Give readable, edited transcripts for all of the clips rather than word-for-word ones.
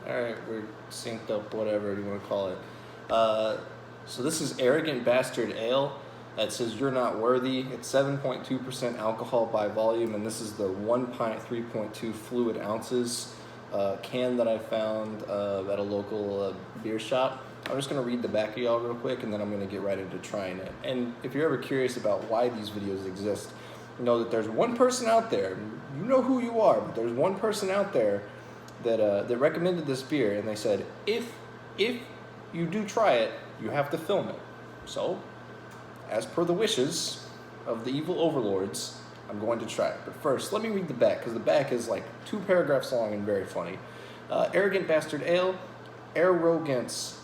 Alright, we're synced up, whatever you want to call it. So this is Arrogant Bastard Ale. That says you're not worthy. It's 7.2% alcohol by volume, and this is the 1 pint, 3.2 fluid ounces can that I found at a local beer shop. I'm just going to read the back of y'all real quick, and then I'm going to get right into trying it. And if you're ever curious about why these videos exist, know that there's one person out there, you know who you are, but there's one person out there that recommended this beer, and they said, if you do try it, you have to film it. So, as per the wishes of the evil overlords, I'm going to try it. But first, let me read the back, because the back is like 2 paragraphs long and very funny. Arrogant Bastard Ale, arrogance,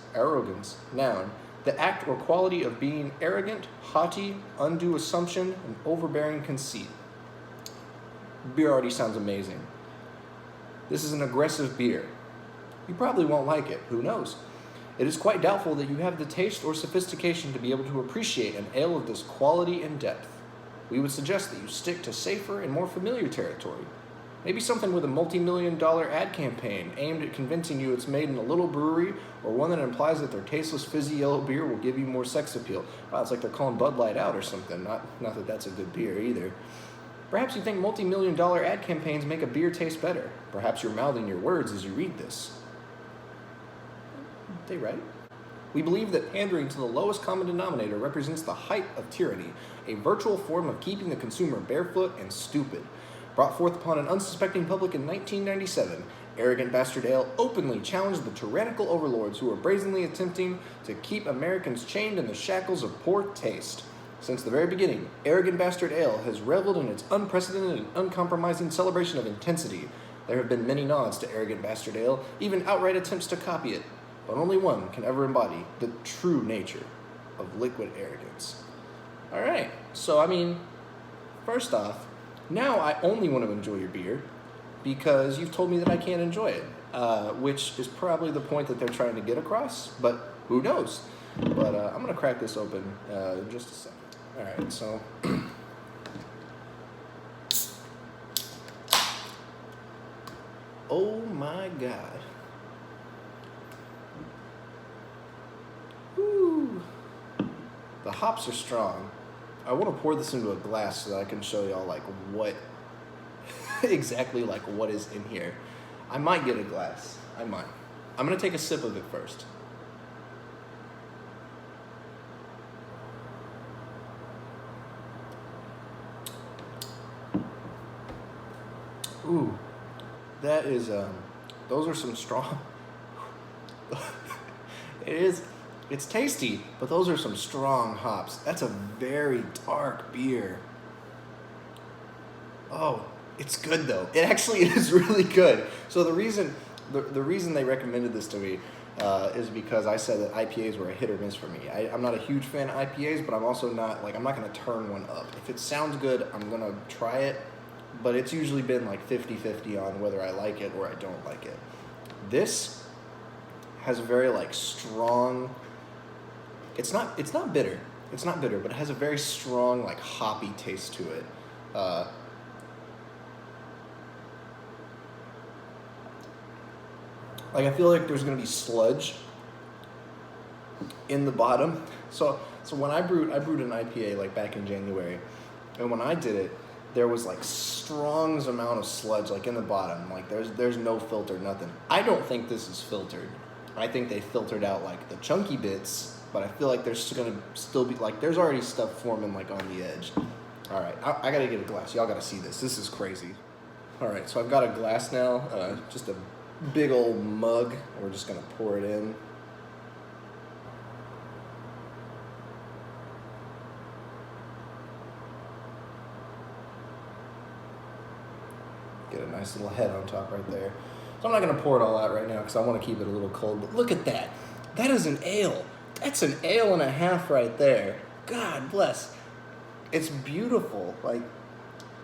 noun. The act or quality of being arrogant, haughty, undue assumption, and overbearing conceit. Beer already sounds amazing. This is an aggressive beer. You probably won't like it, who knows? It is quite doubtful that you have the taste or sophistication to be able to appreciate an ale of this quality and depth. We would suggest that you stick to safer and more familiar territory. Maybe something with a multi-million-dollar ad campaign aimed at convincing you it's made in a little brewery, or one that implies that their tasteless fizzy yellow beer will give you more sex appeal. Wow, it's like they're calling Bud Light out or something. Not that that's a good beer either. Perhaps you think multi-million-dollar ad campaigns make a beer taste better. Perhaps you're mouthing your words as you read this. They right? We believe that pandering to the lowest common denominator represents the height of tyranny, a virtual form of keeping the consumer barefoot and stupid. Brought forth upon an unsuspecting public in 1997, Arrogant Bastard Ale openly challenged the tyrannical overlords who were brazenly attempting to keep Americans chained in the shackles of poor taste. Since the very beginning, Arrogant Bastard Ale has reveled in its unprecedented and uncompromising celebration of intensity. There have been many nods to Arrogant Bastard Ale, even outright attempts to copy it, but only one can ever embody the true nature of liquid arrogance. Alright, so I mean, first off, now I only want to enjoy your beer because you've told me that I can't enjoy it, which is probably the point that they're trying to get across, but who knows? But I'm going to crack this open in just a second. Alright, so oh my god. Woo. The hops are strong. I want to pour this into a glass so that I can show y'all like what exactly like what is in here. I might get a glass. I might. I'm going to take a sip of it first. Ooh, that is, those are some strong, it's tasty, but those are some strong hops. That's a very dark beer. Oh, it's good though. It actually is really good. So the reason they recommended this to me is because I said that IPAs were a hit or miss for me. I'm not a huge fan of IPAs, but I'm also not, like, I'm not going to turn one up. If it sounds good, I'm going to try it. But it's usually been like 50-50 on whether I like it or I don't like it. This has a very like strong, it's not bitter. It's not bitter, but it has a very strong like hoppy taste to it. Like I feel like there's gonna be sludge in the bottom. So when I brewed an IPA like back in January, and when I did it, there was like strong amount of sludge like in the bottom. Like there's no filter, nothing. I don't think this is filtered. I think they filtered out like the chunky bits, but I feel like there's gonna still be like there's already stuff forming like on the edge. All right, I gotta get a glass. Y'all gotta see this. This is crazy. All right, so I've got a glass now, just a big old mug. We're just gonna pour it in. Get a nice little head on top right there. So I'm not going to pour it all out right now because I want to keep it a little cold. But look at that. That is an ale. That's an ale and a half right there. God bless. It's beautiful. Like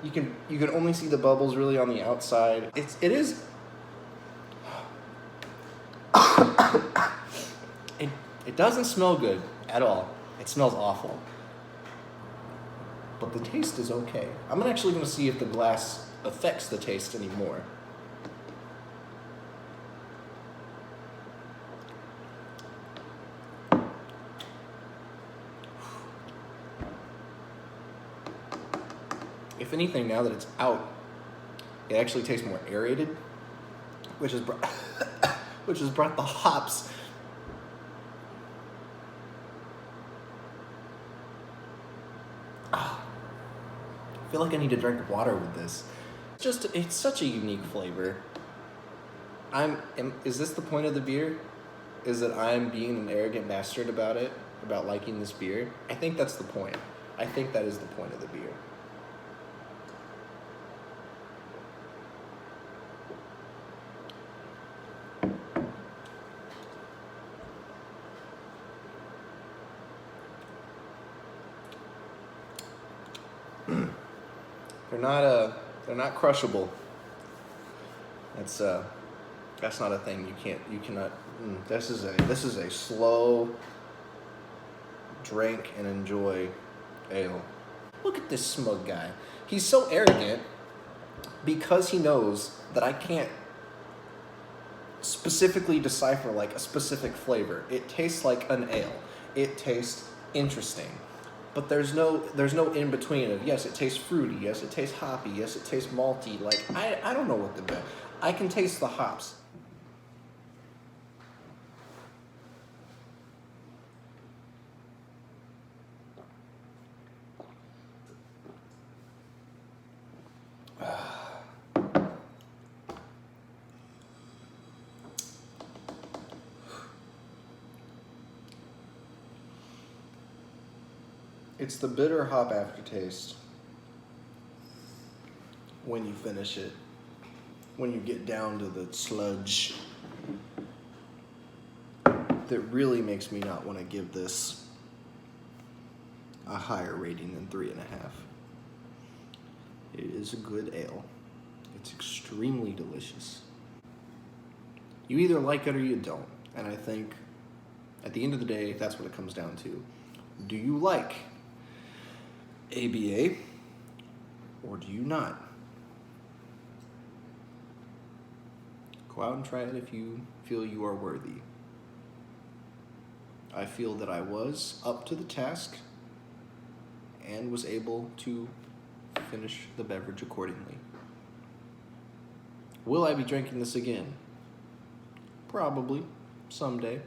you can only see the bubbles really on the outside. It is. It doesn't smell good at all. It smells awful. But the taste is okay. I'm actually going to see if the glass affects the taste anymore. If anything, now that it's out, it actually tastes more aerated, which has brought, which has brought the hops. I feel like I need to drink water with this. It's such a unique flavor. Is this the point of the beer? Is that I'm being an arrogant bastard about it, about liking this beer? I think that's the point. I think that is the point of the beer. They're not crushable. That's not a thing. You cannot. This is a slow drink and enjoy ale. Look at this smug guy. He's so arrogant because he knows that I can't specifically decipher like a specific flavor. It tastes like an ale. It tastes interesting. But there's no in between of, yes, it tastes fruity, yes, it tastes hoppy, yes, it tastes malty. Like, I don't know what to do. I can taste the hops. It's the bitter hop aftertaste when you finish it, when you get down to the sludge, that really makes me not want to give this a higher rating than 3.5. It is a good ale. It's extremely delicious. You either like it or you don't. And I think at the end of the day, that's what it comes down to. Do you like ABA or do you not? Go out and try it if you feel you are worthy. I feel that I was up to the task and was able to finish the beverage accordingly. Will I be drinking this again? Probably, someday.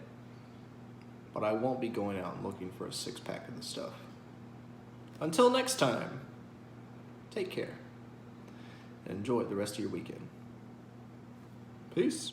But I won't be going out and looking for a 6-pack of this stuff. Until next time, take care and enjoy the rest of your weekend. Peace.